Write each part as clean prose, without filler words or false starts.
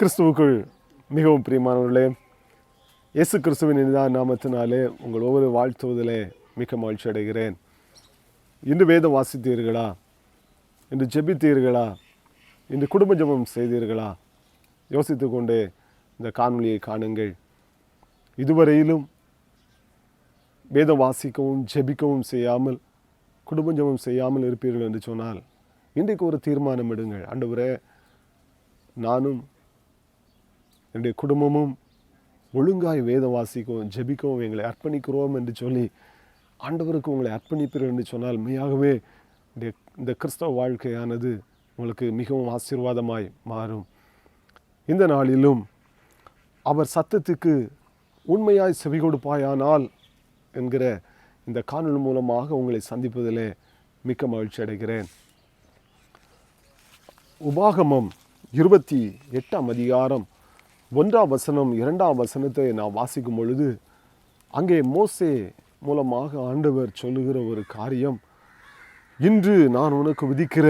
கிறிஸ்துவுக்குள் மிகவும் பிரியமானவர்களே, இயேசு கிறிஸ்துவின் இனிதான நாமத்தினாலே உங்கள் ஒவ்வொரு வாழ்த்துவதிலே மிக மகிழ்ச்சி அடைகிறேன். இன்று வேதம் வாசித்தீர்களா? இன்று ஜெபித்தீர்களா? இன்று குடும்ப ஜெபம் செய்தீர்களா? யோசித்து கொண்டே இந்த காணொலியை காணுங்கள். இதுவரையிலும் வேதம் வாசிக்கவும் ஜெபிக்கவும் செய்யாமல், குடும்ப ஜெபம் செய்யாமல் இருப்பீர்கள் என்று சொன்னால் இன்றைக்கு ஒரு தீர்மானம் எடுங்கள். ஆண்டவரே, நானும் என்னுடைய குடும்பமும் ஒழுங்காய் வேதம் வாசிக்கவும் ஜெபிக்கவும் எங்களை அர்ப்பணிக்கிறோம் என்று சொல்லி ஆண்டவருக்கு உங்களை அர்ப்பணிப்பீர்கள் என்று சொன்னால் மெய்யாகவே இந்த கிறிஸ்தவ வாழ்க்கையானது உங்களுக்கு மிகவும் ஆசீர்வாதமாய் மாறும். இந்த நாளிலும் அவர் சத்தத்துக்கு உண்மையாய் செவி கொடுப்பாயானால் என்கிற இந்த காணொளி மூலமாக உங்களை சந்திப்பதிலே மிக்க மகிழ்ச்சி அடைகிறேன். உபாகமம் 28 அதிகாரம் 1 வசனம் 2 வசனத்தை நான் வாசிக்கும் பொழுது அங்கே மோசே மூலமாக ஆண்டவர் சொல்லுகிற ஒரு காரியம், இன்று நான் உனக்கு விதிக்கிற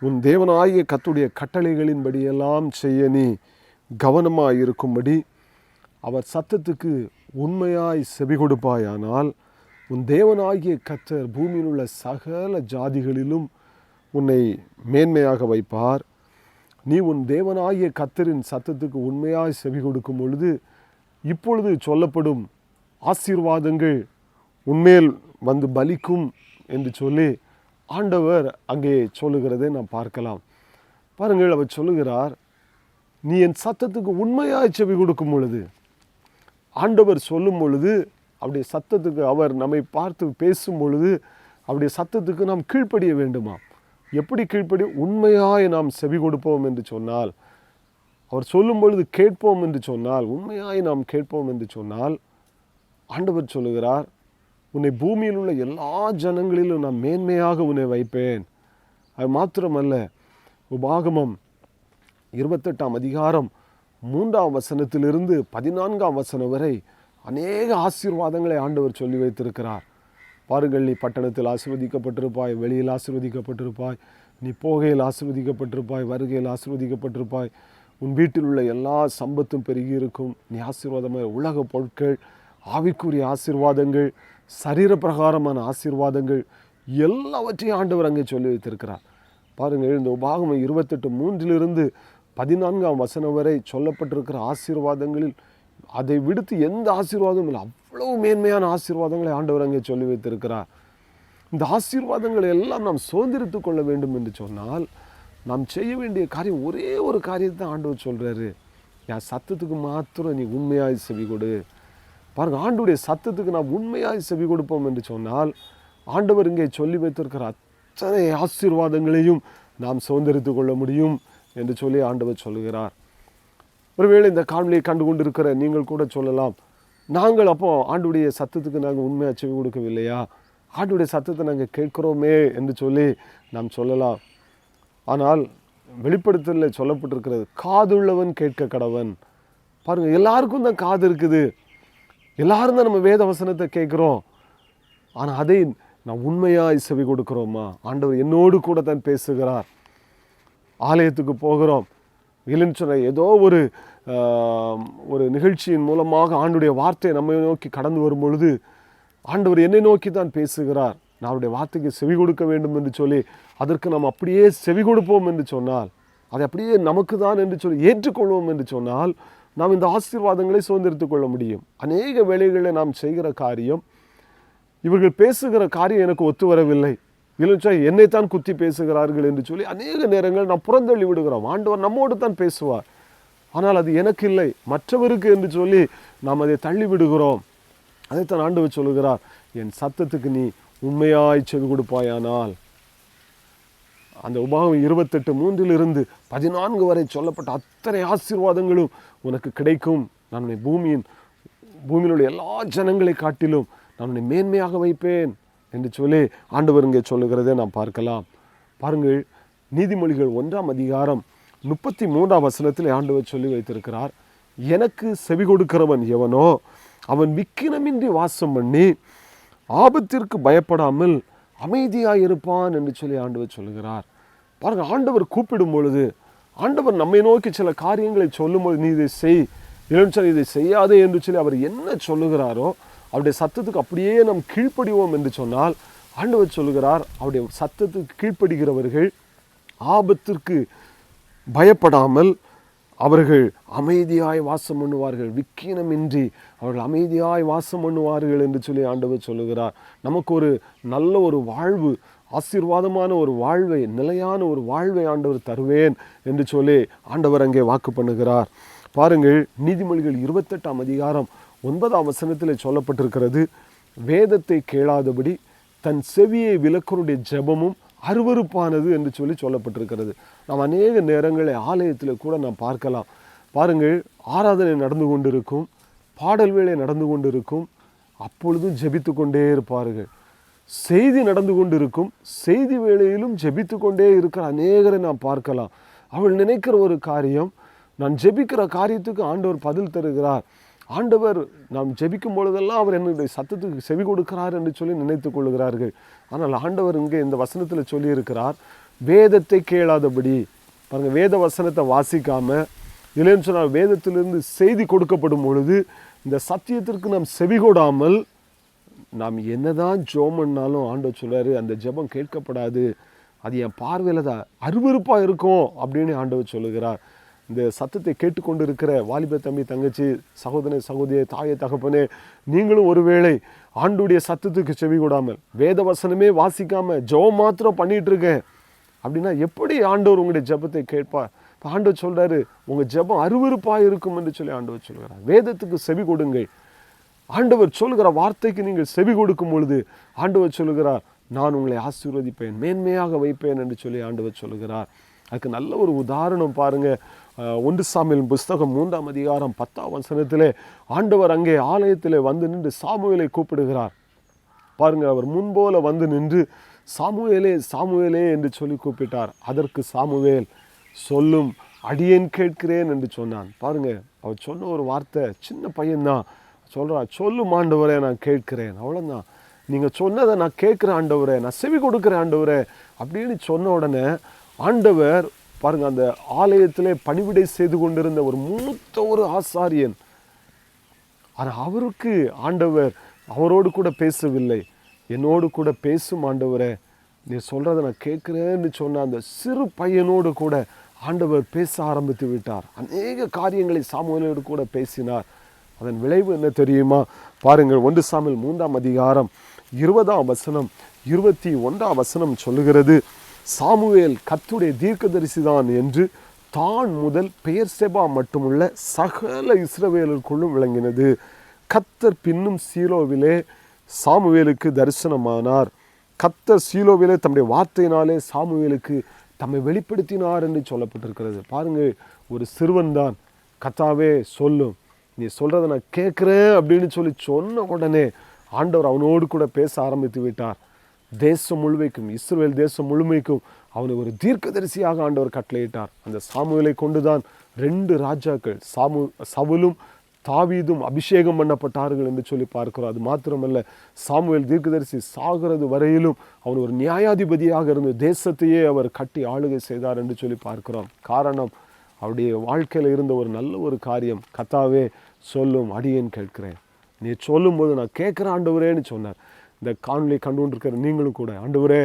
உன் தேவனாகிய கர்த்தருடைய கட்டளைகளின்படியெல்லாம் செய்ய நீ கவனமாய் இருக்கும்படி அவர் சத்தத்துக்கு உண்மையாய் செவி கொடுப்பாயானால் உன் தேவனாகிய கர்த்தர் பூமியில் உள்ள சகல ஜாதிகளிலும் உன்னை மேன்மையாக வைப்பார். நீ உன் தேவனாகிய கர்த்தரின் சத்தத்துக்கு உண்மையாய் செவி கொடுக்கும் பொழுது இப்பொழுது சொல்லப்படும் ஆசீர்வாதங்கள் உன்மேல் வந்து பலிக்கும் என்று சொல்லி ஆண்டவர் அங்கே சொல்லுகிறதை நாம் பார்க்கலாம். பாருங்கள், அவர் சொல்லுகிறார், நீ என் சத்தத்துக்கு உண்மையாய் செவி கொடுக்கும் பொழுது, ஆண்டவர் சொல்லும் பொழுது, அவருடைய சத்தத்துக்கு அவர் நம்மை பார்த்து பேசும் பொழுது அவருடைய சத்தத்துக்கு நாம் கீழ்ப்படிய வேண்டுமா? எப்படி கீழ்ப்படி? உண்மையாய் நாம் செவி கொடுப்போம் என்று சொன்னால், அவர் சொல்லும் பொழுது கேட்போம் என்று சொன்னால், உண்மையாய் நாம் கேட்போம் என்று சொன்னால், ஆண்டவர் சொல்லுகிறார், உன்னை பூமியில் உள்ள எல்லா ஜனங்களிலும் நான் மேன்மையாக உன்னை வைப்பேன். அது மாத்திரமல்ல, உபாகமம் 28 அதிகாரம் 3 வசனத்திலிருந்து 14 வசனம் வரை அநேக ஆசீர்வாதங்களை ஆண்டவர் சொல்லி வைத்திருக்கிறார். பாருங்கள், நீ பட்டணத்தில் ஆசீர்வதிக்கப்பட்டிருப்பாய், வெளியில் ஆசீர்வதிக்கப்பட்டிருப்பாய், நீ போகையில் ஆசீர்வதிக்கப்பட்டிருப்பாய், வருகையில் ஆசீர்வதிக்கப்பட்டிருப்பாய், உன் வீட்டில் உள்ள எல்லா சம்பத்தும் பெருகி இருக்கும், நீ ஆசீர்வாதமாக உலக பொருட்கள், ஆவிக்குரிய ஆசீர்வாதங்கள், சரீர பிரகாரமான ஆசீர்வாதங்கள் எல்லாவற்றையும் ஆண்டவர் அங்கே சொல்லி வைத்திருக்கிறார். பாருங்கள், இந்த உபாகமம் 28:3 14 வசனம் வரை சொல்லப்பட்டிருக்கிற ஆசீர்வாதங்களில் அதை விடுத்து எந்த ஆசீர்வாதமும் இல்லை. அவ்வளவு மேன்மையான ஆசீர்வாதங்களை ஆண்டவர் அங்கே சொல்லி வைத்திருக்கிறார். இந்த ஆசீர்வாதங்களை எல்லாம் நாம் சுதந்திரித்து கொள்ள வேண்டும் என்று சொன்னால் நாம் செய்ய வேண்டிய காரியம் ஒரே ஒரு காரியத்தை ஆண்டவர் சொல்கிறாரு, என் சத்தத்துக்கு மாத்திரம் நீ உண்மையாய் செவி கொடு. பாருங்க, ஆண்டவருடைய சத்தத்துக்கு நாம் உண்மையாய் செவி கொடுப்போம் என்று சொன்னால் ஆண்டவர் இங்கே சொல்லி வைத்திருக்கிற அத்தனை ஆசீர்வாதங்களையும் நாம் சுதந்திரித்து கொள்ள முடியும் என்று சொல்லி ஆண்டவர் சொல்லுகிறார். ஒருவேளை இந்த காணொலியை கண்டு கொண்டிருக்கிற நீங்கள் கூட சொல்லலாம், நாங்கள் அப்போ ஆண்டுடைய சத்தத்துக்கு நாங்கள் உண்மையாக செவி கொடுக்கவில்லையா? ஆண்டுடைய சத்தத்தை நாங்கள் கேட்கிறோமே என்று சொல்லி நாம் சொல்லலாம். ஆனால் வெளிப்படுத்தலில் சொல்லப்பட்டிருக்கிறது, காதுள்ளவன் கேட்க கடவன். பாருங்கள், எல்லாருக்கும் தான் காது இருக்குது, எல்லாரும் தான் நம்ம வேத வசனத்தை கேட்குறோம். ஆனால் அதை நான் உண்மையாக செவி கொடுக்குறோமா? ஆண்டவர் என்னோடு கூட தான் பேசுகிறார். ஆலயத்துக்கு போகிறோம் இல்லைன்னு சொன்ன ஏதோ ஒரு நிகழ்ச்சியின் மூலமாக ஆண்டுடைய வார்த்தை நம்மை நோக்கி கடந்து வரும் பொழுது ஆண்டவர் என்னை நோக்கி தான் பேசுகிறார், நான் அவருடைய வார்த்தைக்கு செவி கொடுக்க வேண்டும் என்று சொல்லி அதற்கு நாம் அப்படியே செவி கொடுப்போம் என்று சொன்னால், அதை அப்படியே நமக்கு தான் என்று சொல்லி ஏற்றுக்கொள்வோம் என்று சொன்னால் நாம் இந்த ஆசீர்வாதங்களை சுதந்திரித்து கொள்ள முடியும். அநேக வேளைகளில் நாம் செய்கிற காரியம், இவர்கள் பேசுகிற காரியம் எனக்கு ஒத்து வரவில்லை, இல்லைன்னு என்னைத்தான் குத்தி பேசுகிறார்கள் என்று சொல்லி அநேக நேரங்கள் நாம் புறந்தள்ளி விடுகிறோம். ஆண்டவர் நம்மோடு தான் பேசுவார், ஆனால் அது எனக்கு இல்லை, மற்றவருக்கு என்று சொல்லி நாம் அதை தள்ளி விடுகிறோம். அதைத்தான் ஆண்டவர் சொல்லுகிறார், என் சத்தத்துக்கு நீ உண்மையாய் செவி கொடுப்பாயானால். அந்த உபாகமம் 28:3 14 வரை சொல்லப்பட்ட அத்தனை ஆசீர்வாதங்களும் உனக்கு கிடைக்கும். நான் உன்னை பூமியில் உள்ள எல்லா ஜனங்களை காட்டிலும் நான் உன்னை மேன்மையாக வைப்பேன் என்று சொல்லி ஆண்டவர் இங்கே சொல்லுகிறதை நாம் பார்க்கலாம். பாருங்கள், நீதிமொழிகள் 1 அதிகாரம் 33 வசனத்தில் ஆண்டவர் சொல்லி வைத்திருக்கிறார், எனக்கு செவி கொடுக்கிறவன் எவனோ அவன் விக்கினமின்றி வாசம் பண்ணி ஆபத்திற்கு பயப்படாமல் அமைதியாக இருப்பான் என்று சொல்லி ஆண்டவர் சொல்லுகிறார். பாருங்கள், ஆண்டவர் கூப்பிடும் பொழுது ஆண்டவர் நம்மை நோக்கி சில காரியங்களை சொல்லும்போது நீ இதை செய், இல்லைன்னு இதை செய்யாதே என்று சொல்லி அவர் என்ன சொல்லுகிறாரோ அவருடைய சத்தத்துக்கு அப்படியே நாம் கீழ்ப்படிவோம் என்று சொன்னால், ஆண்டவர் சொல்லுகிறார் அவருடைய சத்தத்துக்கு கீழ்ப்படுகிறவர்கள் ஆபத்திற்கு பயப்படாமல் அவர்கள் அமைதியாய் வாசம் பண்ணுவார்கள், விக்கீனமின்றி அவர்கள் அமைதியாய் வாசம் பண்ணுவார்கள் என்று சொல்லி ஆண்டவர் சொல்லுகிறார். நமக்கு ஒரு நல்ல ஒரு வாழ்வு, ஆசீர்வாதமான ஒரு வாழ்வை, நிலையான ஒரு வாழ்வை ஆண்டவர் தருவேன் என்று சொல்லி ஆண்டவர் அங்கே வாக்கு பண்ணுகிறார். பாருங்கள், நீதிமொழிகள் 28 சொல்லப்பட்டிருக்கிறது, வேதத்தை கேளாதபடி தன் செவியை விலக்கருடைய ஜெபமும் அருவருப்பானது என்று சொல்லப்பட்டிருக்கிறது. நாம் அநேக நேரங்களை ஆலயத்தில் கூட நாம் பார்க்கலாம். பாருங்கள், ஆராதனை நடந்து கொண்டிருக்கும், பாடல் வேளை நடந்து கொண்டிருக்கும், அப்பொழுதும் ஜெபித்து கொண்டே இருப்பார்கள். செய்தி நடந்து கொண்டிருக்கும், செய்தி வேளையிலும் ஜெபித்து கொண்டே இருக்கிற அநேகரை நாம் பார்க்கலாம். அவள் நினைக்கிற ஒரு காரியம், நான் ஜெபிக்கிற காரியத்துக்கு ஆண்டவர் பதில் தருகிறார், ஆண்டவர் நாம் ஜெபிக்கும் பொழுதெல்லாம் அவர் என்னுடைய சத்தத்துக்கு செவி கொடுக்கிறார் என்று சொல்லி நினைத்து கொள்கிறார்கள். ஆனால் ஆண்டவர் இங்கே இந்த வசனத்தில் சொல்லியிருக்கிறார், வேதத்தை கேளாதபடி. பாருங்கள், வேத வசனத்தை வாசிக்காமல், இல்லைன்னு சொன்னால் வேதத்திலிருந்து செய்தி கொடுக்கப்படும் பொழுது இந்த சத்தியத்திற்கு நாம் செவி கொடாமல் நாம் என்னதான் ஜெபம் பண்ணாலும் ஆண்டவர் சொல்றாரு, அந்த ஜெபம் கேட்கப்படாது, அது என் பார்வையில் தான் அருவருப்பாக இருக்கும் அப்படின்னு ஆண்டவர் சொல்லுகிறார். இந்த சத்தத்தை கேட்டுக்கொண்டு இருக்கிற வாலிப தம்பி, தங்கச்சி, சகோதரனை, சகோதரியை, தாயை, தகப்பனே, நீங்களும் ஒருவேளை ஆண்டுடைய சத்தத்துக்கு செவி கொடாமல் வேத வசனமே வாசிக்காம ஜெபம் மாத்திரம் பண்ணிட்டு இருக்கேன் அப்படின்னா எப்படி ஆண்டவர் உங்களுடைய ஜெபத்தை கேட்பார்? ஆண்டவர் சொல்றாரு, உங்க ஜெபம் அருவருப்பாக இருக்கும் என்று சொல்லி ஆண்டவர் சொல்கிறார். வேதத்துக்கு செவி கொடுங்கள். ஆண்டவர் சொல்லுகிற வார்த்தைக்கு நீங்கள் செவி கொடுக்கும் பொழுது ஆண்டவர் சொல்லுகிறார், நான் உங்களை ஆசீர்வதிப்பேன், மேன்மையாக வைப்பேன் என்று சொல்லி ஆண்டவர் சொல்லுகிறார். அதுக்கு நல்ல ஒரு உதாரணம் பாருங்க. 1 சாமுவேல் புஸ்தகம் 3:10 ஆண்டவர் அங்கே ஆலயத்தில் வந்து நின்று சாமுவேலை கூப்பிடுகிறார். பாருங்க, அவர் முன்போல வந்து நின்று சாமுவேலே சாமுவேலே என்று சொல்லி கூப்பிட்டார். அதற்கு சாமுவேல், சொல்லும் அடியேன் கேட்கிறேன் என்று சொன்னான். பாருங்க, அவர் சொன்ன ஒரு வார்த்தை, சின்ன பையன்தான் சொல்கிறார், சொல்லும் ஆண்டவரே நான் கேட்கிறேன், அவ்வளோதான், நீங்கள் சொன்னதை நான் கேட்குறேன் ஆண்டவரே, நான் செவி கொடுக்குறேன் ஆண்டவரே அப்படின்னு சொன்ன உடனே ஆண்டவர் பாருங்க, அந்த ஆலயத்திலே பணிவிடை செய்து கொண்டிருந்த ஒரு மூத்த ஒரு ஆசாரியன், ஆனால் அவருக்கு ஆண்டவர் அவரோடு கூட பேசவில்லை, என்னோடு கூட பேசும் ஆண்டவரே, நீ சொல்கிறத நான் கேட்குறேன்னு சொன்ன அந்த சிறு பையனோடு கூட ஆண்டவர் பேச ஆரம்பித்து விட்டார். அநேக காரியங்களை சாமுவேலோடு கூட பேசினார். அதன் விளைவு என்ன தெரியுமா? பாருங்கள், 1 சாமுவேல் 3:20 21 சொல்லுகிறது, சாமுவேல் கர்த்தருடைய தீர்க்கதரிசிதான் என்று தான் முதல் பெயர்செபா மட்டுமுள்ள சகல இஸ்ரவேலருக்குள்ளும் விளங்கினது. கர்த்தர் பின்னும் சீலோவிலே சாமுவேலுக்கு தரிசனமானார். கர்த்தர் சீலோவிலே தம்முடைய வார்த்தையினாலே சாமுவேலுக்கு தம்மை வெளிப்படுத்தினார் என்று சொல்லப்பட்டிருக்கிறது. பாருங்கள், ஒரு சிறுவன் தான் கர்த்தாவே சொல்லும், நீ சொல்கிறத நான் கேட்குறேன் அப்படின்னு சொல்லி சொன்ன உடனே ஆண்டவர் அவனோடு கூட பேச ஆரம்பித்து விட்டார். தேசம் முழுமைக்கும், இஸ்ரவேல் தேசம் முழுமைக்கும் அவனை ஒரு தீர்க்கதரிசியாக ஆண்டவர் கட்டளையிட்டார். அந்த சாமுவேலை கொண்டுதான் 2 ராஜாக்கள் சவுலும் தாவீதும் அபிஷேகம் பண்ணப்பட்டார்கள் என்று சொல்லி பார்க்கிறோம். அது மாத்திரமல்ல, சாமுவேல் தீர்க்கதரிசி சாகிறது வரையிலும் அவன் ஒரு நியாயாதிபதியாக இருந்து தேசத்தையே அவர் கட்டி ஆளுகை செய்தார் என்று சொல்லி பார்க்கிறோம். காரணம், அவருடைய வாழ்க்கையில் இருந்த ஒரு நல்ல ஒரு காரியம், கர்த்தாவே சொல்லும் அடியேன் கேட்கிறேன், நீ சொல்லும்போது நான் கேட்குறேன் ஆண்டவரேன்னு சொன்னார். இந்த காணொலி கண்டு கொண்டிருக்கிற நீங்களும் கூட, ஆண்டவரே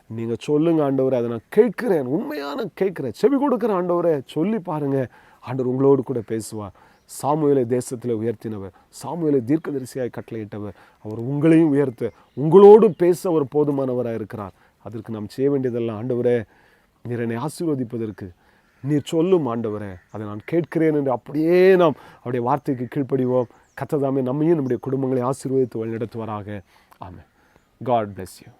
நீங்கள் சொல்லுங்க ஆண்டவரே, அதை நான் கேட்குறேன், உண்மையான கேட்குறேன், செவி கொடுக்குறேன் ஆண்டவரே, சொல்லி பாருங்கள், ஆண்டவர் உங்களோடு கூட பேசுவார். சாமுவேலை தேசத்தில் உயர்த்தினவர், சாமுவேலை தீர்க்கதரிசியாய் கட்டளையிட்டவர், அவர் உங்களையும் உயர்த்த, உங்களோடும் பேச அவர் போதுமானவராக இருக்கிறார். அதற்கு நாம் செய்ய வேண்டியதெல்லாம், ஆண்டவரே நீர் என்னை ஆசீர்வதிப்பதற்கு நீர் சொல்லும் ஆண்டவரே, அதை நான் கேட்கிறேன் என்று அப்படியே நாம் அவருடைய வார்த்தைக்கு கீழ்ப்படிவோம். கர்த்தர் தாமே நம்மையும் நம்முடைய குடும்பங்களை ஆசீர்வதித்து வழிநடத்துவாராக. ஆமென். God bless you.